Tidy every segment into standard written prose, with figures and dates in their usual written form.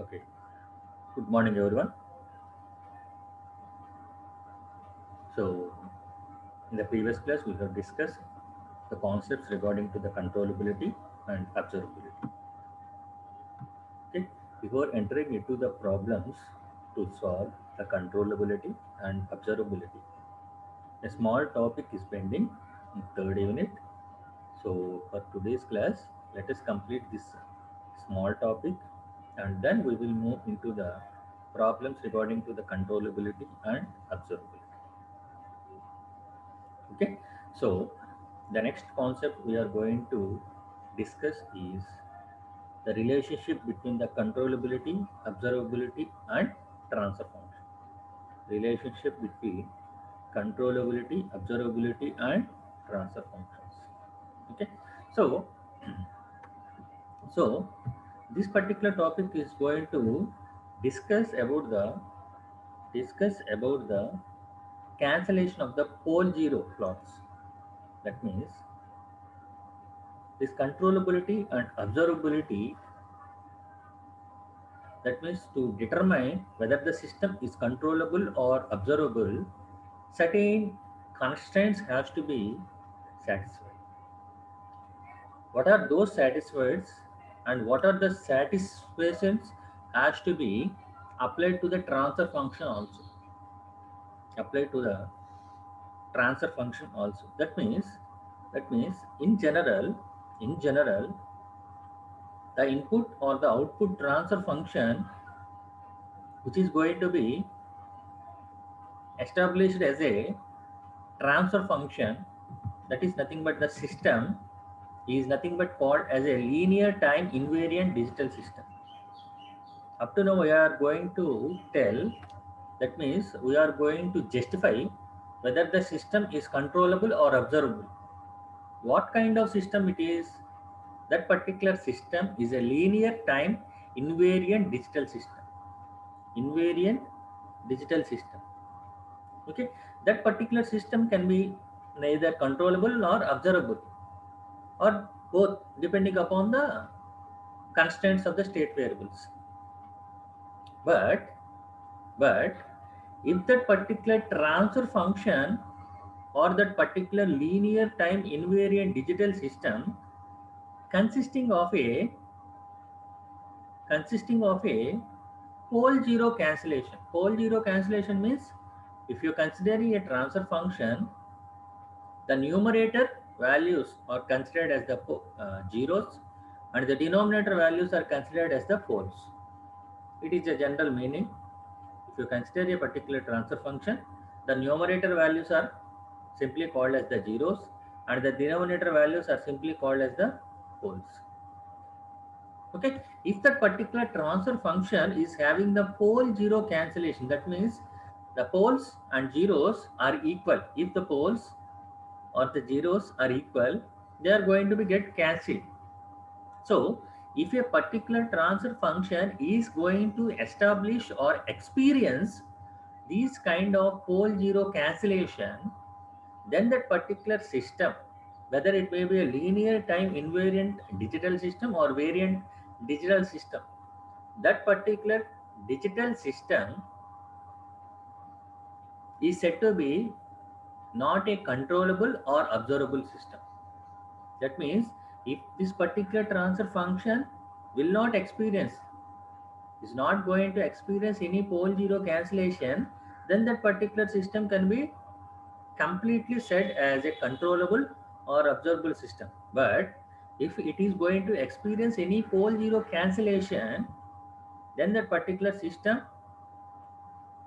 Okay. Good morning, everyone. So, in the previous class, we have discussed the concepts regarding to the controllability and observability. Okay. Before entering into the problems to solve the controllability and observability, a small topic is pending in third unit. So, for today's class, let us complete this small topic, and then we will move into the problems regarding to the controllability and observability. Okay, so the next concept we are going to discuss is the relationship between the controllability, observability, and transfer function. Relationship between controllability, observability, and transfer functions. Okay, so this particular topic is going to discuss about the cancellation of the pole zero plots. That means this controllability and observability, that means to determine whether the system is controllable or observable, certain constraints has to be satisfied. What are those satisfied, and what are the satisfactions has to be applied to the transfer function also. Applied to the transfer function also. That means in general, the input or the output transfer function, which is going to be established as a transfer function, that is nothing but the system is nothing but called as a linear time invariant digital system. Up to now we are going to tell, that means we are going to justify whether the system is controllable or observable. What kind of system it is? That particular system is a linear time invariant digital system. Invariant digital system. Okay, that particular system can be neither controllable nor observable, or both, depending upon the constraints of the state variables. But but if that particular transfer function or that particular linear time invariant digital system consisting of a pole zero cancellation. Pole zero cancellation means, if you consider a transfer function, the numerator values are considered as the zeros, and the denominator values are considered as the poles. It is a general meaning. If you consider a particular transfer function, the numerator values are simply called as the zeros, and the denominator values are simply called as the poles. Okay, if that particular transfer function is having the pole zero cancellation, that means the poles and zeros are equal. If the poles or the zeros are equal, they are going to be get cancelled. So if a particular transfer function is going to establish or experience these kind of pole zero cancellation, then that particular system, whether it may be a linear time invariant digital system or variant digital system, that particular digital system is said to be not a controllable or observable system. That means if this particular transfer function will not experience, is not going to experience any pole zero cancellation, then that particular system can be completely said as a controllable or observable system. But if it is going to experience any pole zero cancellation, then that particular system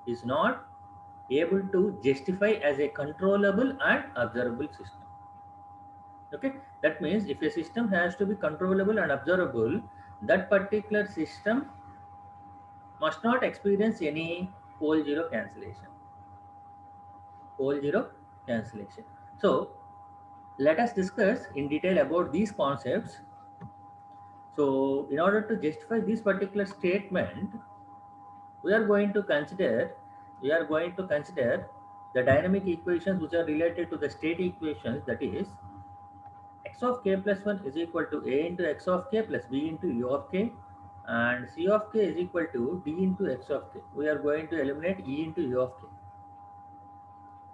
is not able to justify as a controllable and observable system. Okay, that means if a system has to be controllable and observable, that particular system must not experience any pole zero cancellation. Pole zero cancellation. So let us discuss in detail about these concepts. So in order to justify this particular statement, we are going to consider the dynamic equations which are related to the state equations, that is x of k plus 1 is equal to a into x of k plus b into u of k, and C of k is equal to d into x of k. We are going to eliminate e into u of k.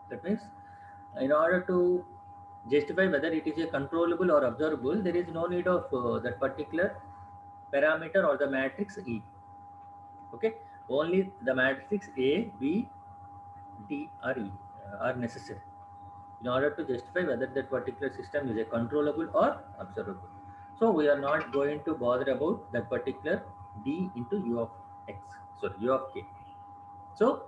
That means in order to justify whether it is a controllable or observable, there is no need of that particular parameter or the matrix E. Okay, only the matrix A, B, D or E are necessary in order to justify whether that particular system is a controllable or observable. So we are not going to bother about that particular D into U of X, sorry, U of K. So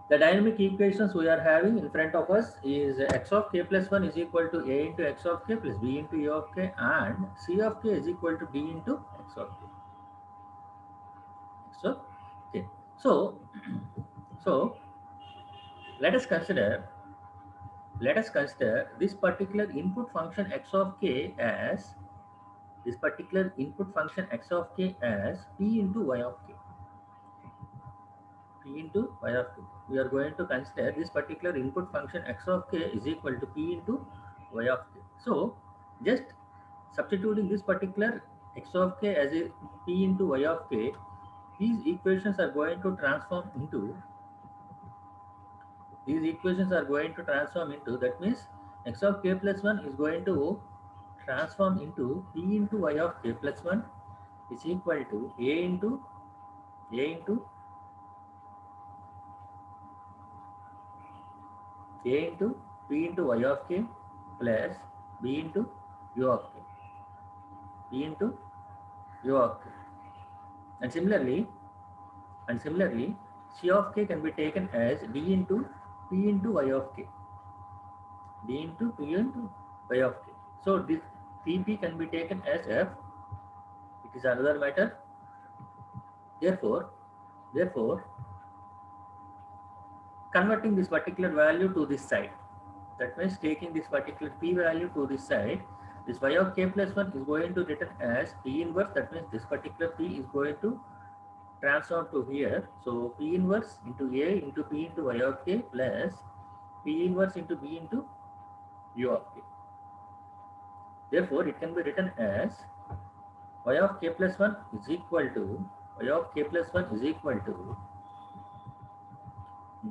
the dynamic equations we are having in front of us is x of k plus 1 is equal to a into x of k plus b into u of k, and c of k is equal to d into x of k. So, okay. So, so let us consider this particular input function x of k as p into y of k. P into y of k. We are going to consider this particular input function x of k is equal to p into y of k. So just substituting this particular x of k as a p into y of k, these equations are going to transform into that means x of k plus 1 is going to transform into p into y of k plus 1 is equal to a into a into p into y of k plus b into u of k, u of k. And similarly, c of k can be taken as d into p into y of k, of k. So this Cp can be taken as f. It is another matter. Therefore, converting this particular value to this side, that means taking this particular p value to this side, this y of k plus 1 is going to written as p inverse. That means this particular p is going to transform to here. So p inverse into a into p into y of k plus p inverse into b into u of k. Therefore, it can be written as y of k plus 1 is equal to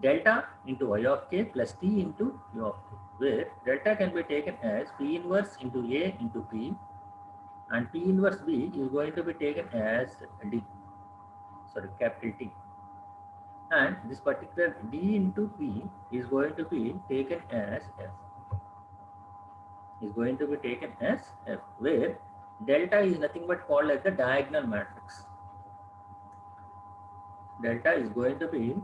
delta into y of k plus t into u of k, where delta can be taken as p inverse into a into p, and p inverse b is going to be taken as capital T, and this particular d into p is going to be taken as f, where delta is nothing but called as the diagonal matrix. Delta is going to be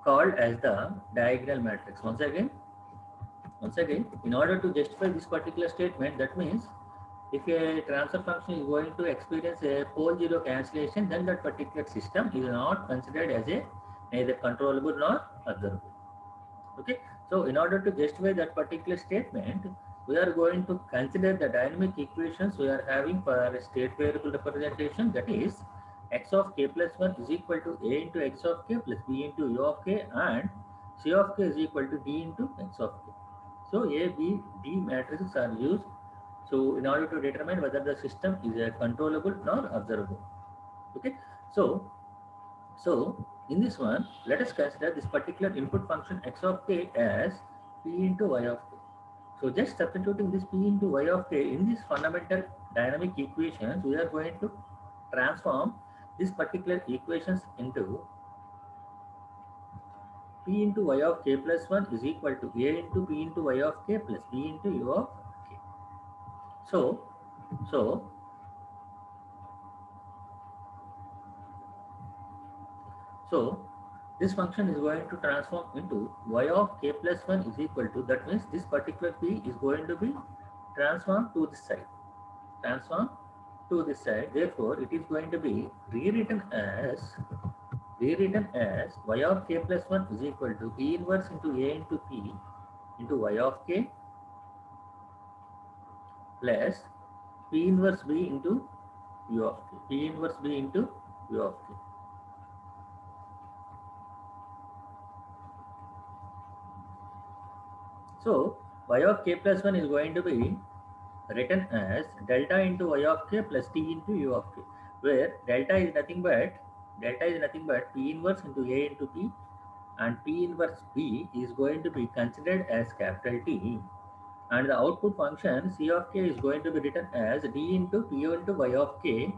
called as the diagonal matrix. Once again, in order to justify this particular statement, that means if a transfer function is going to experience a pole zero cancellation, then that particular system is not considered as a neither controllable nor observable. Okay. So in order to justify that particular statement, we are going to consider the dynamic equations we are having for a state variable representation, that is x of k plus 1 is equal to a into x of k plus b into u of k, and c of k is equal to d into x of k. So A, B, D matrices are used so in order to determine whether the system is a controllable or observable. Okay. So in this one, let us consider this particular input function x of k as p into y of k. So just substituting this p into y of k in this fundamental dynamic equations, we are going to transform this particular equations into p into y of k plus 1 is equal to a into p into y of k plus b into u of k. So, so So this function is going to transform into y of k plus 1 is equal to, that means this particular p is going to be transformed to this side. Therefore, it is going to be rewritten as y of k plus 1 is equal to p inverse into a into p into y of k plus p inverse b into u of k. So y of k plus 1 is going to be written as delta into y of k plus t into u of k. where delta is nothing but P inverse into A into P, and P inverse B is going to be considered as capital T, and the output function C of k is going to be written as D into P into Y of k.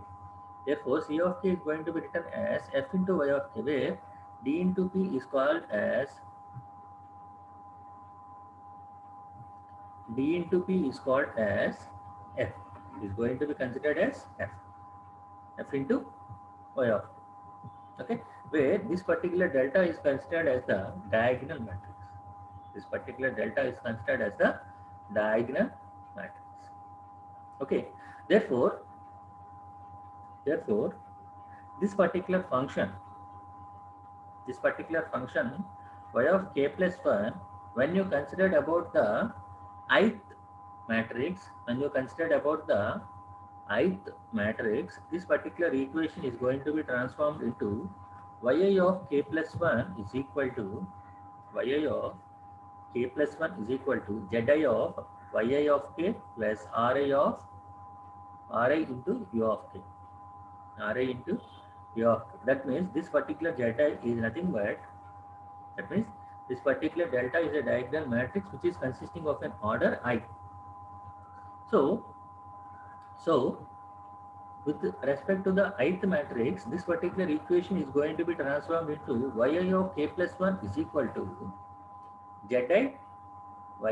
Therefore, C of k is going to be written as F into Y of k, where D into P is called as D into P is called as F. It is going to be considered as F. F into Y of k. Okay, where this particular delta is considered as the diagonal matrix. This particular delta is considered as the diagonal matrix. Okay, therefore, therefore, this particular function y of k plus 1, when you considered about the ith matrix, this particular equation is going to be transformed into yi of k plus 1 is equal to yi of k plus 1 is equal to zi of yi of k plus ri into u of k. Ri into u of k. That means this particular delta is nothing but, that means this particular delta is a diagonal matrix which is consisting of an order I. So, with respect to the ith matrix, this particular equation is going to be transformed into yi of k plus 1 is equal to zi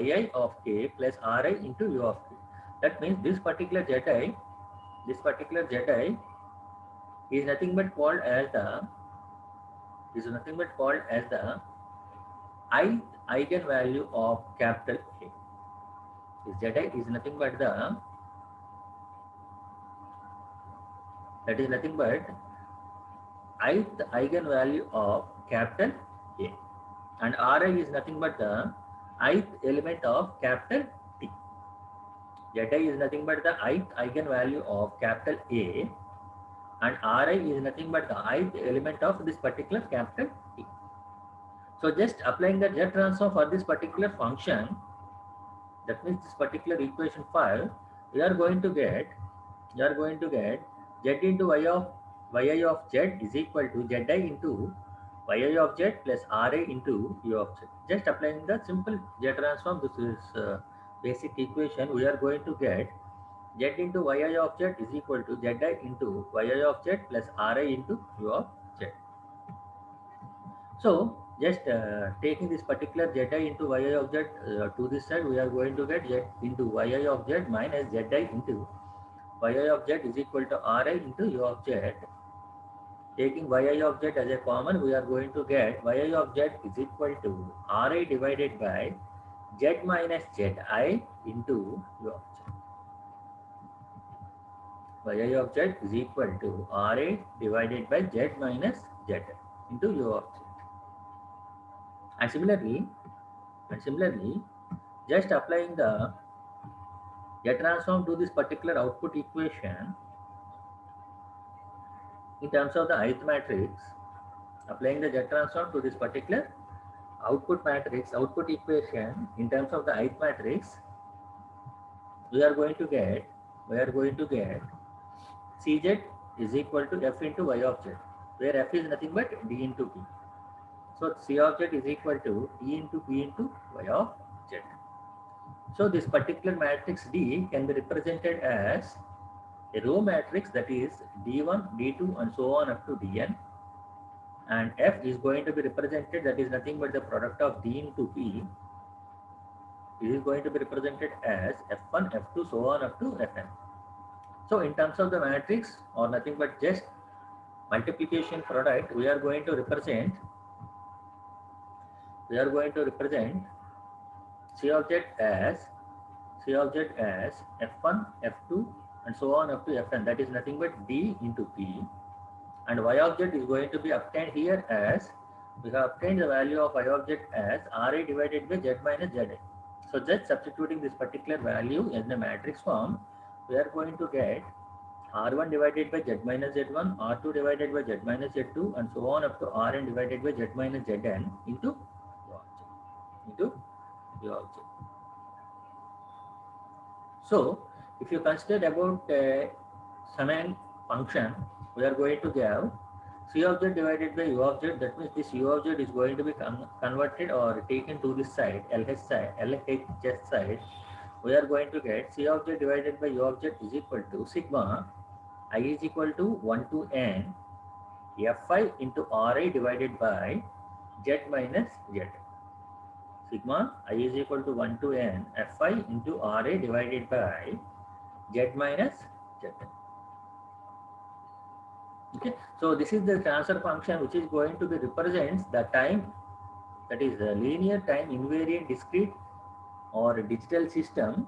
yi of k plus ri into u of k. That means this particular zi is nothing but called as the ith eigenvalue of capital A. This zi is nothing but ith eigenvalue of capital A, and Ri is nothing but the ith element of capital T. Zi is nothing but the ith eigenvalue of capital A, and Ri is nothing but the ith element of this particular capital T. So just applying the Z transform for this particular function, that means this particular equation 5, we are going to get z into yi of z is equal to zi into yi of z plus ra into u of z. Just applying the simple Z transform, this is basic equation, we are going to get z into yi of z is equal to zi into yi of z plus ra into u of z. So just taking this particular zi into yi of z to this side, we are going to get z into yi of z minus zi into yi of z is equal to Ri into u of z. Taking yi of z as a common, we are going to get yi of z is equal to Ri divided by z minus zi into u of z. yi of z is equal to Ra divided by z minus z into u of z. And similarly, just applying the Z transform to this particular output equation in terms of the ith matrix, applying the Z transform to this particular output equation in terms of the ith matrix, we are going to get Cz is equal to F into Y of Z, where F is nothing but D into P. So C of Z is equal to D into P into Y of Z. So this particular matrix D can be represented as a row matrix, that is D1, D2 and so on up to Dn, and F is going to be represented, that is nothing but the product of D into P. It is going to be represented as F1, F2 so on up to Fn. So in terms of the matrix, or nothing but just multiplication product, we are going to represent C of Z as F1, F2 and so on up to Fn, that is nothing but D into P, and Y of Z is going to be obtained here as, we have obtained the value of Y of Z as Ra divided by Z minus Zi. So just substituting this particular value in the matrix form, we are going to get R1 divided by Z minus Z1, R2 divided by Z minus Z2 and so on up to Rn divided by Z minus Zn into U of Z. So if you consider about a summand function, we are going to give C of z divided by U of z. That means this U of z is going to be converted or taken to this side, LHS side. We are going to get C of z divided by U of z is equal to sigma I is equal to 1 to n Fi into Ri divided by z minus z. Sigma I is equal to 1 to n Fi into Ra divided by z minus z. Okay, so this is the transfer function which is going to be represents the time, that is the linear time invariant discrete or digital system,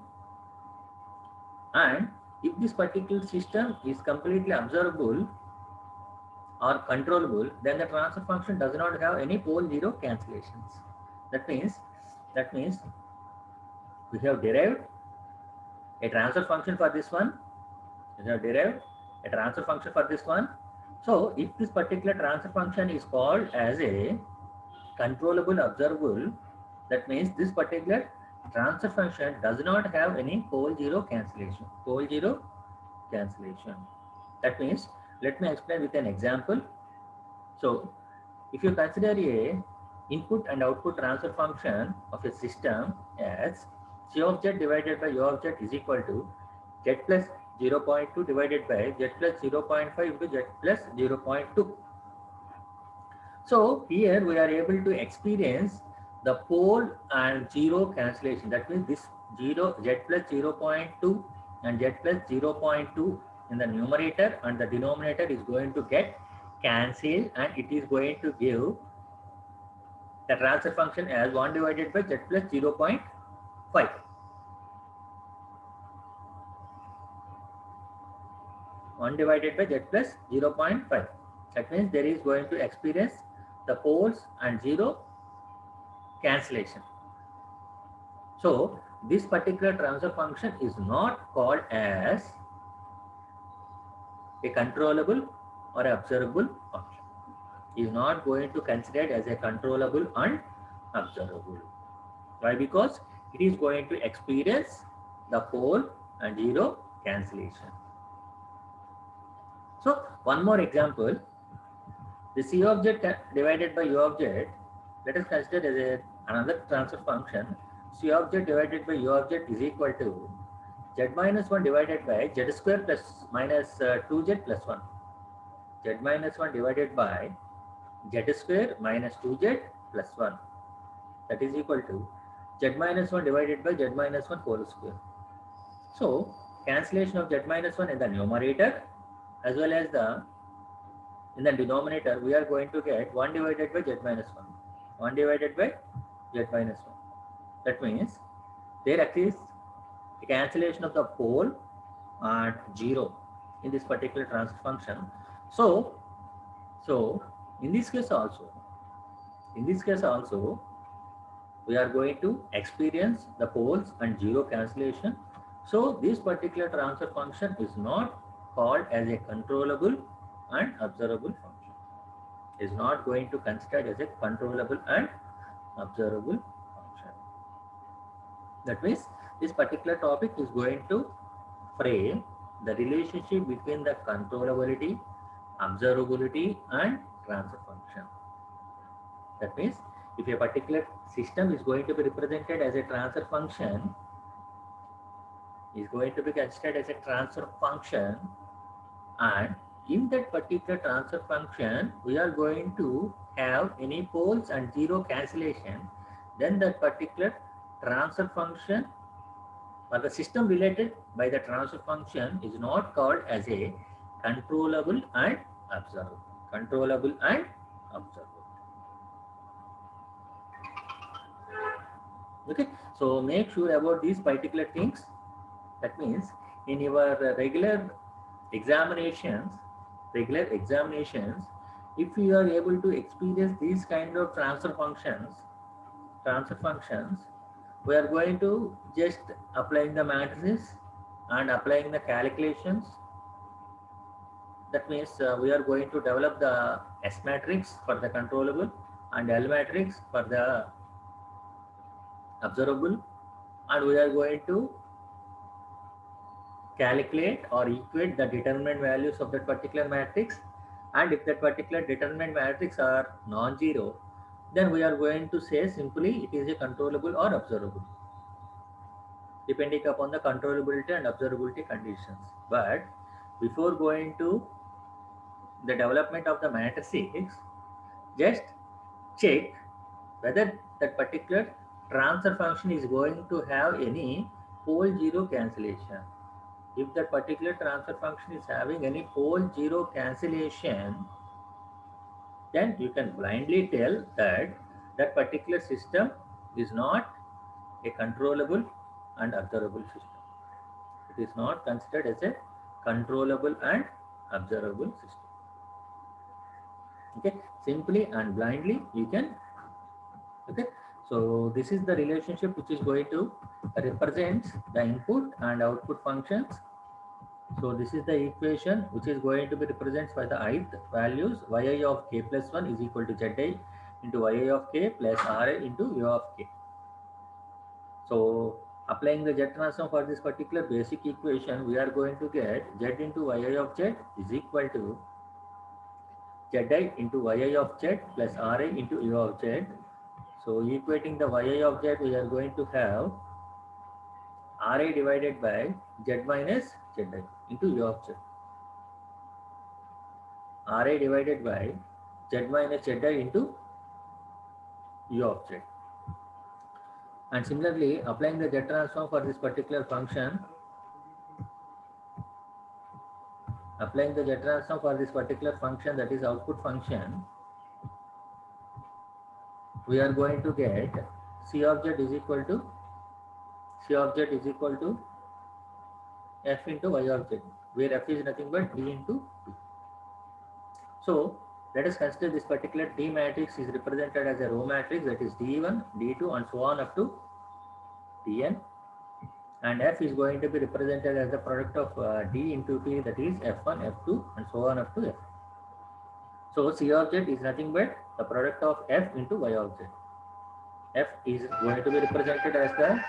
and if this particular system is completely observable or controllable, then the transfer function does not have any pole zero cancellations. That means we have derived a transfer function for this one. We have derived a transfer function for this one. So if this particular transfer function is called as a controllable observable, that means this particular transfer function does not have any pole zero cancellation. Pole zero cancellation. That means, let me explain with an example. So if you consider a input and output transfer function of a system as C of z divided by U of z is equal to z plus 0.2 divided by z plus 0.5 into z plus 0.2. So here we are able to experience the pole and zero cancellation. That means this z plus 0.2 and z plus 0.2 in the numerator and the denominator is going to get cancelled, and it is going to give the transfer function as 1 divided by z plus 0.5. One divided by z plus 0.5. That means there is going to experience the poles and zero cancellation. So this particular transfer function is not called as a controllable or observable function. Is not going to consider it as a controllable and observable. Why? Because it is going to experience the pole and zero cancellation. So one more example, the C of z divided by U of z, let us consider as another transfer function. C of z divided by U of z is equal to z minus 1 divided by z square plus minus 2z plus 1. Z minus 1 divided by z square minus 2z plus 1. That is equal to z minus 1 divided by z minus 1 whole square. So cancellation of z minus 1 in the numerator as well as in the denominator, we are going to get 1 divided by z minus 1. 1 divided by z minus 1. That means there exists a cancellation of the pole at 0 in this particular transfer function. So in this case also, we are going to experience the poles and zero cancellation. So this particular transfer function is not called as a controllable and observable function. Is not going to consider as a controllable and observable function. That means this particular topic is going to frame the relationship between the controllability, observability and transfer function. That means if a particular system is going to be represented as a transfer function, is going to be considered as a transfer function, and in that particular transfer function we are going to have any poles and zero cancellation, then that particular transfer function or the system related by the transfer function is not called as a controllable and observable. Controllable and observable. Okay, so make sure about these particular things. That means in your regular examinations, if you are able to experience these kind of transfer functions, we are going to just applying the matrices and applying the calculations. That means we are going to develop the S matrix for the controllable and L matrix for the observable, and we are going to calculate or equate the determinant values of that particular matrix, and if that particular determinant matrix are non-zero, then we are going to say simply it is a controllable or observable, depending upon the controllability and observability conditions. But before going to the development of the matrix, just check whether that particular transfer function is going to have any pole zero cancellation. If that particular transfer function is having any pole zero cancellation, then you can blindly tell that that particular system is not a controllable and observable system. It is not considered as a controllable and observable system. Okay, simply and blindly you can. Okay, so this is the relationship which is going to represent the input and output functions. So this is the equation which is going to be represented by the ith values. Yi of k plus 1 is equal to Zi into yi of k plus Ra into u of k. So applying the Z transform for this particular basic equation, we are going to get Z into yi of z is equal to Zi into yi of z plus Ra into u of z. So equating the yi of z, we are going to have Ra divided by z minus Zi into u of z. Ra divided by z minus Zi into u of z. And similarly, applying the Z transform for this particular function, that is output function, we are going to get C of Z is equal to F into Y of Z, where F is nothing but D into P. So let us consider this particular D matrix is represented as a row matrix, that is D1, D2 and so on up to Dn, and F is going to be represented as the product of D into P, that is F1, F2 and so on up to F. So C of Z is nothing but the product of F into Y of Z. F is going to be represented as the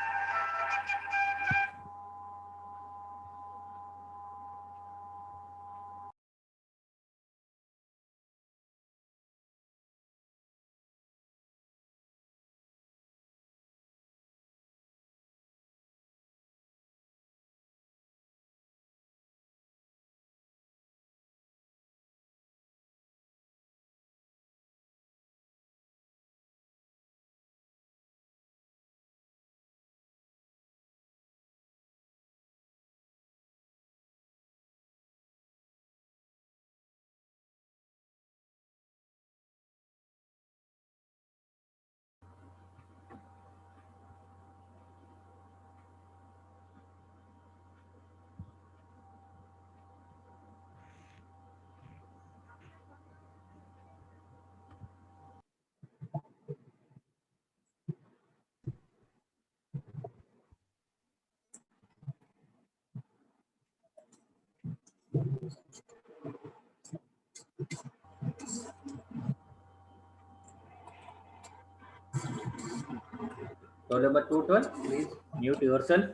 roll number 212, please mute yourself.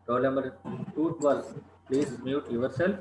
Roll number 212, please mute yourself.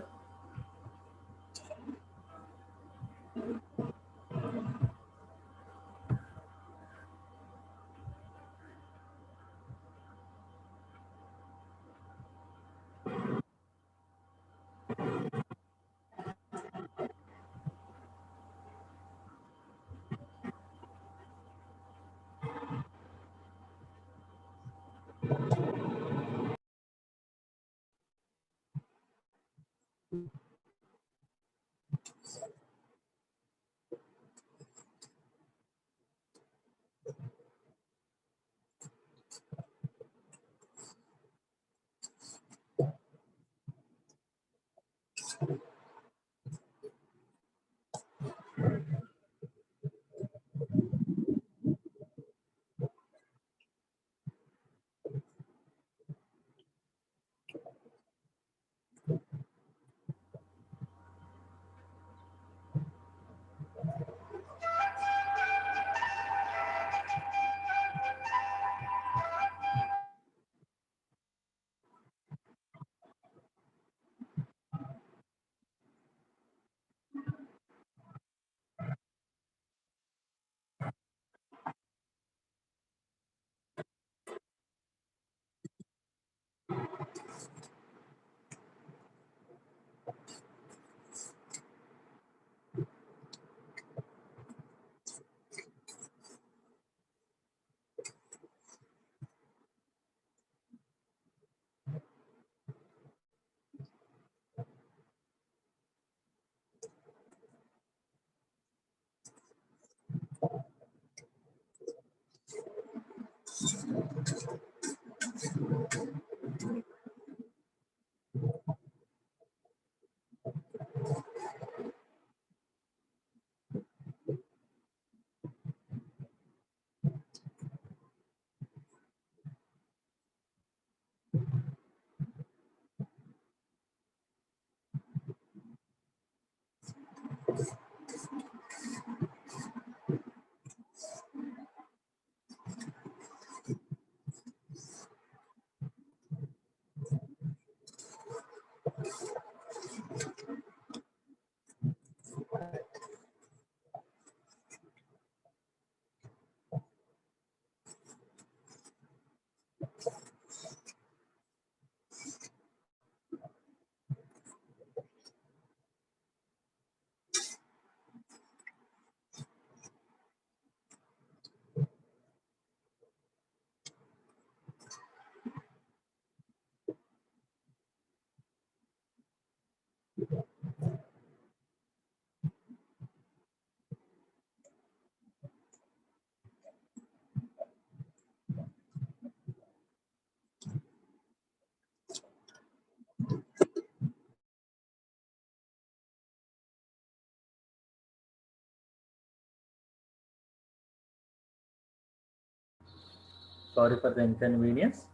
Sorry for the inconvenience.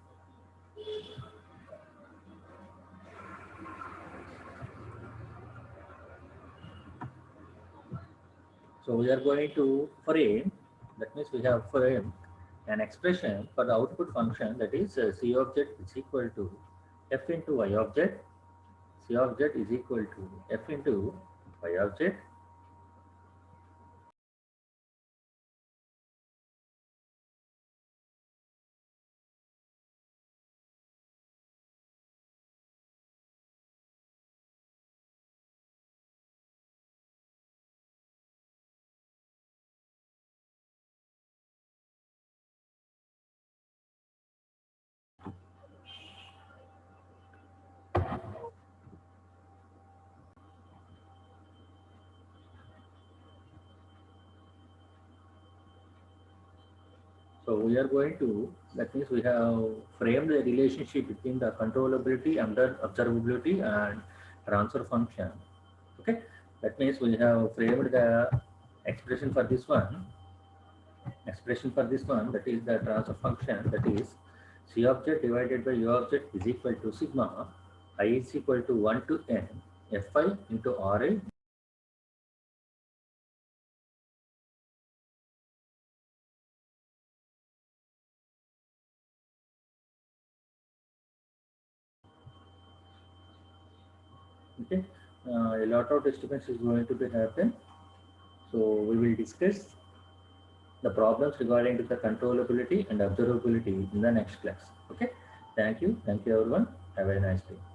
So we are going to frame, that means we have framed an expression for the output function, that is C object is equal to f into y object. C object is equal to f into y object. So we are going to, that means we have framed the relationship between the controllability and the observability and transfer function. Okay, that means we have framed the expression for this one. That is the transfer function, that is C object divided by U object is equal to sigma I is equal to 1 to n fi into Ri. Okay, a lot of disturbance is going to be happen. So we will discuss the problems regarding to the controllability and observability in the next class. Okay, thank you everyone. Have a nice day.